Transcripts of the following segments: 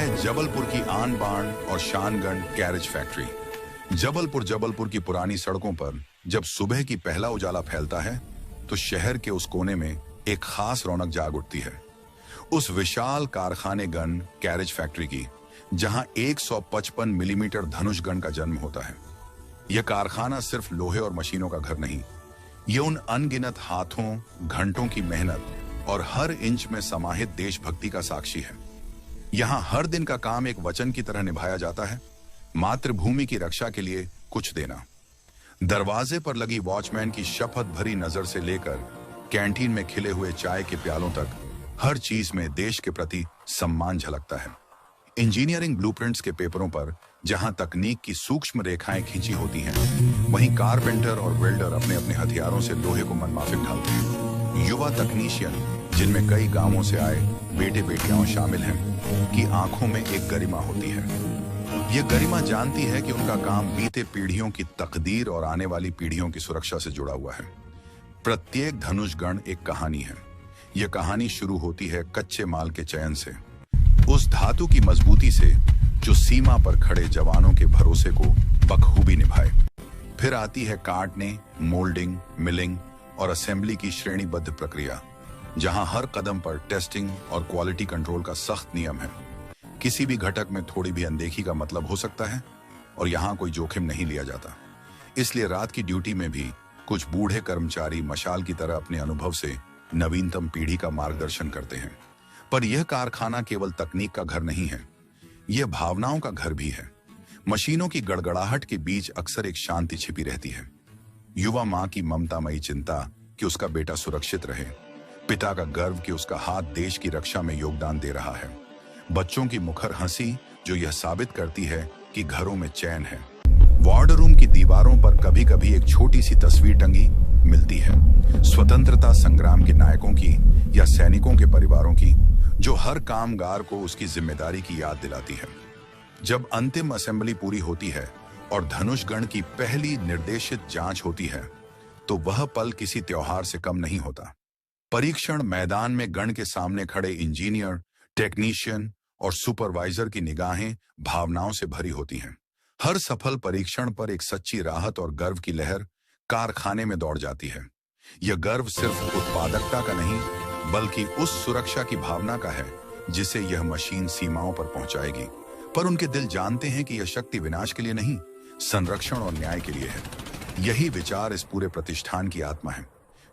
है जबलपुर की आन बान और शानगढ़ कैरेज फैक्ट्री। जबलपुर की पुरानी सड़कों पर जब सुबह की पहला उजाला फैलता है तो शहर के उस कोने में एक खास रौनक जाग उठती है। उस विशाल कारखाने गन कैरेज फैक्ट्री की, जहां 155 मिलीमीटर धनुष गन का जन्म होता है। यह कारखाना सिर्फ लोहे और मशीनों का घर नहीं, ये उन अनगिनत हाथों, घंटों की मेहनत और हर इंच में समाहित देशभक्ति का साक्षी है। यहाँ हर दिन का काम एक वचन की तरह निभाया जाता है, मातृभूमि की रक्षा के लिए कुछ देना। दरवाजे पर लगी वॉचमैन की शपथ भरी नजर से लेकर कैंटीन में खिले हुए चाय के प्यालों तक हर चीज में देश के प्रति सम्मान झलकता है। इंजीनियरिंग ब्लूप्रिंट्स के पेपरों पर जहां तकनीक की सूक्ष्म रेखाएं खींची होती हैं, वहीं कारपेंटर और वेल्डर अपने अपने हथियारों से लोहे को मनमाफिक ढालते हैं। युवा तकनीशियन, जिनमें कई गांवों से आए बेटे बेटियां शामिल हैं, की आंखों में एक गरिमा होती है। ये गरिमा जानती है कि उनका काम बीते पीढ़ियों की तकदीर और आने वाली पीढ़ियों की सुरक्षा से जुड़ा हुआ है। प्रत्येक धनुष गण एक कहानी है। यह कहानी शुरू होती है कच्चे माल के चयन से, उस धातु की मजबूती से जो सीमा पर खड़े जवानों के भरोसे को बखूबी निभाए। फिर आती है काटने, मोल्डिंग, मिलिंग और असेंबली की श्रेणीबद्ध प्रक्रिया, जहां हर कदम पर टेस्टिंग और क्वालिटी कंट्रोल का सख्त नियम है। किसी भी घटक में थोड़ी भी अनदेखी का मतलब हो सकता है और यहां कोई जोखिम नहीं लिया जाता। इसलिए रात की ड्यूटी में भी कुछ बूढ़े कर्मचारी मशाल की तरह अपने अनुभव से नवीनतम पीढ़ी का मार्गदर्शन करते हैं। पर यह कारखाना केवल तकनीक का घर नहीं है, यह भावनाओं का घर भी है। मशीनों की गड़गड़ाहट के बीच अक्सर एक शांति छिपी रहती है। युवा माँ की ममतामयी चिंता कि उसका बेटा सुरक्षित रहे, पिता का गर्व कि उसका हाथ देश की रक्षा में योगदान दे रहा है, बच्चों की मुखर हंसी जो यह साबित करती है कि घरों में चैन है। वार्ड रूम की दीवारों पर कभी कभी एक छोटी सी तस्वीर टंगी मिलती है, स्वतंत्रता संग्राम के नायकों की या सैनिकों के परिवारों की, जो हर कामगार को उसकी जिम्मेदारी की याद दिलाती है। जब अंतिम असेंबली पूरी होती है और धनुष गण की पहली निर्देशित जांच होती है, तो वह पल किसी त्योहार से कम नहीं होता। परीक्षण मैदान में गण के सामने खड़े इंजीनियर, टेक्नीशियन और सुपरवाइजर की निगाहें भावनाओं से भरी होती हैं। हर सफल परीक्षण पर एक सच्ची राहत और गर्व की लहर कारखाने में दौड़ जाती है। यह गर्व सिर्फ उत्पादकता का नहीं, बल्कि उस सुरक्षा की भावना का है जिसे यह मशीन सीमाओं पर पहुंचाएगी। पर उनके दिल जानते हैं कि यह शक्ति विनाश के लिए नहीं, संरक्षण और न्याय के लिए है। यही विचार इस पूरे प्रतिष्ठान की आत्मा है।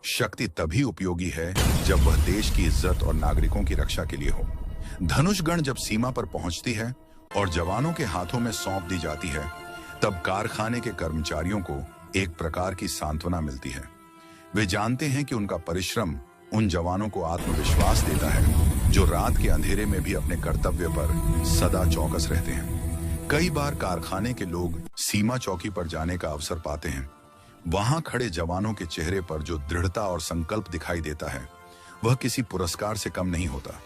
शक्ति तभी उपयोगी है जब वह देश की इज्जत और नागरिकों की रक्षा के लिए हो। धनुष गण जब सीमा पर पहुंचती है और जवानों के हाथों में सौंप दी जाती है, तब कारखाने के कर्मचारियों को एक प्रकार की सांत्वना मिलती है। वे जानते हैं कि उनका परिश्रम उन जवानों को आत्मविश्वास देता है जो रात के अंधेरे में भी अपने कर्तव्य पर सदा चौकस रहते हैं। कई बार कारखाने के लोग सीमा चौकी पर जाने का अवसर पाते हैं। वहां खड़े जवानों के चेहरे पर जो दृढ़ता और संकल्प दिखाई देता है, वह किसी पुरस्कार से कम नहीं होता।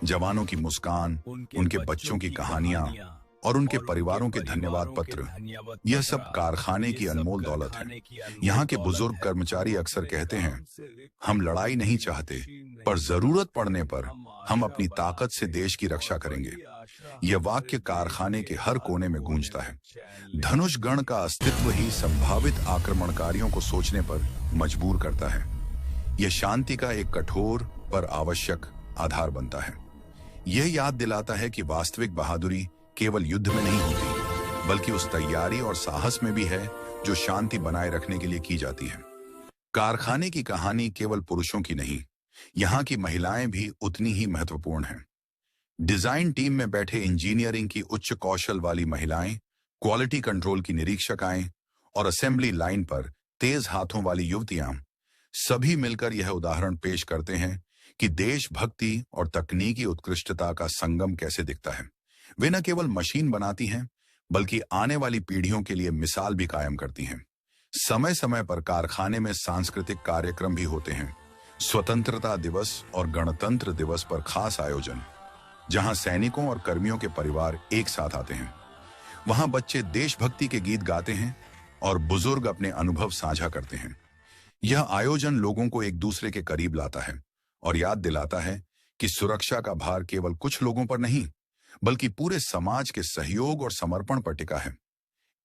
जवानों की मुस्कान, उनके बच्चों की कहानियां और उनके परिवारों के धन्यवाद पत्र, यह सब कारखाने की अनमोल दौलत है। यहाँ के बुजुर्ग कर्मचारी अक्सर कहते हैं, हम लड़ाई नहीं चाहते, पर जरूरत पड़ने पर हम अपनी ताकत से देश की रक्षा करेंगे। यह वाक्य कारखाने के हर कोने में गूंजता है। धनुष गण का अस्तित्व ही संभावित आक्रमणकारियों को सोचने पर मजबूर करता है। यह शांति का एक कठोर पर आवश्यक आधार बनता है। यह याद दिलाता है कि वास्तविक बहादुरी केवल युद्ध में नहीं होती, बल्कि उस तैयारी और साहस में भी है जो शांति बनाए रखने के लिए की जाती है। कारखाने की कहानी केवल पुरुषों की नहीं, यहाँ की महिलाएं भी उतनी ही महत्वपूर्ण हैं। डिजाइन टीम में बैठे इंजीनियरिंग की उच्च कौशल वाली महिलाएं, क्वालिटी कंट्रोल की निरीक्षकाएं और असेंबली लाइन पर तेज हाथों वाली युवतियां, सभी मिलकर यह उदाहरण पेश करते हैं कि देशभक्ति और तकनीकी उत्कृष्टता का संगम कैसे दिखता है। वे न केवल मशीन बनाती हैं, बल्कि आने वाली पीढ़ियों के लिए मिसाल भी कायम करती हैं। समय समय पर कारखाने में सांस्कृतिक कार्यक्रम भी होते हैं। स्वतंत्रता दिवस और गणतंत्र दिवस पर खास आयोजन, जहां सैनिकों और कर्मियों के परिवार एक साथ आते हैं। वहां बच्चे देशभक्ति के गीत गाते हैं और बुजुर्ग अपने अनुभव साझा करते हैं। यह आयोजन लोगों को एक दूसरे के करीब लाता है और याद दिलाता है कि सुरक्षा का भार केवल कुछ लोगों पर नहीं, बल्कि पूरे समाज के सहयोग और समर्पण पर टिका है।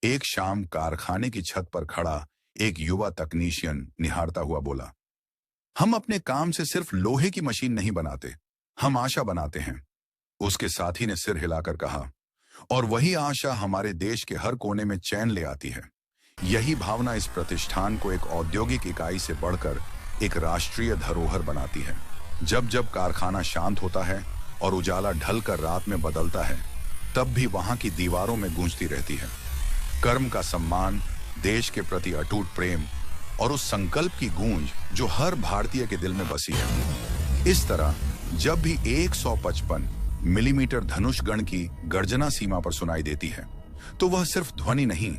एक शाम कारखाने की छत पर खड़ा एक युवा तकनीशियन निहारता हुआ बोला, हम अपने काम से सिर्फ लोहे की मशीन नहीं बनाते, हम आशा बनाते हैं। उसके साथी ने सिर हिलाकर कहा, और वही आशा हमारे देश के हर कोने में चैन ले आती है। यही भावना इस प्रतिष्ठान को एक औद्योगिक इकाई से बढ़कर एक राष्ट्रीय धरोहर बनाती है। जब जब कारखाना शांत होता है और उजाला ढलकर रात में बदलता है, तब भी वहां की दीवारों में गूंजती रहती है कर्म का सम्मान, देश के प्रति अटूट प्रेम और उस संकल्प की गूंज जो हर भारतीय के दिल में बसी है। इस तरह जब भी 155 मिलीमीटर धनुष गण की गर्जना सीमा पर सुनाई देती है, तो वह सिर्फ ध्वनि नहीं,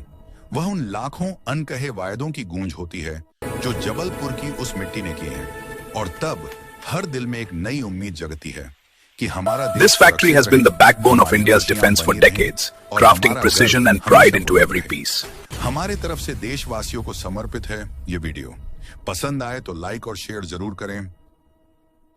वह उन लाखों अनकहे वायदों की गूंज होती है जो जबलपुर की उस मिट्टी ने की है। और तब हर दिल में एक नई उम्मीद जगती है कि हमारा This factory has been the backbone of India's defense for decades, crafting precision and pride into every piece. हमारे तरफ से देशवासियों को समर्पित है ये वीडियो। पसंद आए तो लाइक और शेयर जरूर करें